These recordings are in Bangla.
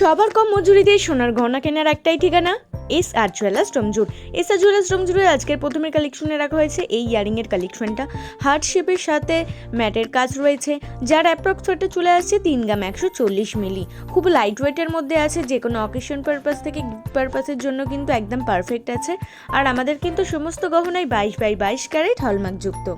সবার কম মজুরিতে সোনার গহনা কেনার একটাই ঠিকানা S R jewellers Domjur. S R jewellers ডোমজুরে আজকের প্রথমের কালেকশনে রাখা হয়েছে এই ইয়ারিংয়ের কালেকশনটা। হার্ট শেপের সাথে ম্যাটের কাজ রয়েছে, যার অ্যাপ্রক্স ওয়েটে চলে আসছে 3 গ্রাম 140 মিলি। খুব লাইট ওয়েটের মধ্যে আছে, যে কোনো অকেশন পারপাস থেকে গিফট পারপাসের জন্য কিন্তু একদম পারফেক্ট আছে। আর আমাদের কিন্তু সমস্ত গহনায় 22x22 ক্যারেট হলমার্কযুক্ত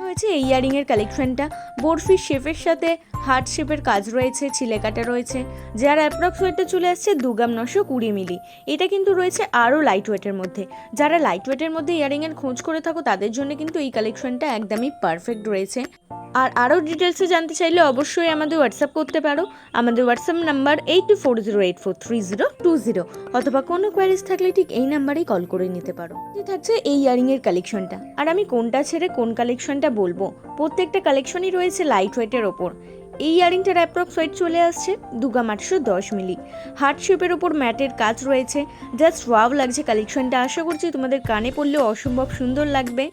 হয়েছে। এই ইয়ারিংয়ের কালেকশনটা বরফি শেপের সাথে হার্ট শেপের কাজ রয়েছে, ছিলে কাটা রয়েছে, যার অ্যাপ্রক্স ওয়েটে চলে আসছে 2 গ্রাম 920 মিলি। এটা কিন্তু রয়েছে আরও লাইট ওয়েটের মধ্যে। যারা লাইট ওয়েটের মধ্যে ইয়ারিংয়ের খোঁজ করে থাকো তাদের জন্য কিন্তু এই কালেকশনটা একদমই পারফেক্ট রয়েছে। আর আরও ডিটেলসে জানতে চাইলে অবশ্যই আমাদের হোয়াটসঅ্যাপ করতে পারো। আমাদের হোয়াটসঅ্যাপ নাম্বার 8240843020, অথবা কোনো কোয়ারিজ থাকলে ঠিক এই নাম্বারেই কল করে নিতে পারো। থাকছে এই ইয়ারিংয়ের কালেকশনটা। আর আমি কোনটা ছেড়ে কোন কালেকশনটা বলবো, প্রত্যেকটা কালেকশনই রয়েছে লাইট ওয়েটের ওপর। এই ইয়ারিংটার অ্যাপ্রক্স ওয়েট চলে আসছে 2 গ্রাম 810 মিলি। হার্ট শেপের ওপর ম্যাটের কাজ রয়েছে, জাস্ট ওয়াও লাগছে কালেকশনটা। আশা করছি তোমাদের কানে পড়লেও অসম্ভব সুন্দর লাগবে।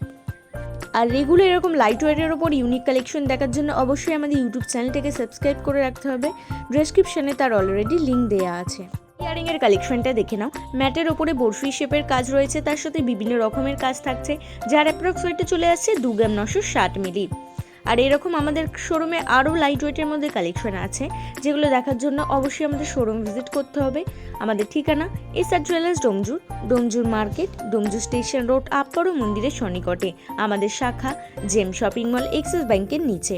আর রেগুলার এরকম লাইট ওয়েটের ওপর ইউনিক কালেকশন দেখার জন্য অবশ্যই আমাদের ইউটিউব চ্যানেলটাকে সাবস্ক্রাইব করে রাখতে হবে। ডেসক্রিপশনে তার অলরেডি লিঙ্ক দেওয়া আছে। ইয়ারিংয়ের কালেকশনটা দেখে নাও। ম্যাটের ওপরে বরফি শেপের কাজ রয়েছে, তার সাথে বিভিন্ন রকমের কাজ থাকছে, যার অ্যাপ্রক্স ওয়েটে চলে আসছে 2 গ্রাম 960 মিলি। আর এরকম আমাদের শোরুমে আরও লাইট ওয়েটের মধ্যে কালেকশন আছে, যেগুলো দেখার জন্য অবশ্যই আমাদের শোরুম ভিজিট করতে হবে। আমাদের ঠিকানা S R jewellers Domjur, Domjur market, Domjur station road, আপপাড়ো মন্দিরের সন্নিকটে। আমাদের শাখা জেম শপিং মল, এক্সিস ব্যাংকের নিচে।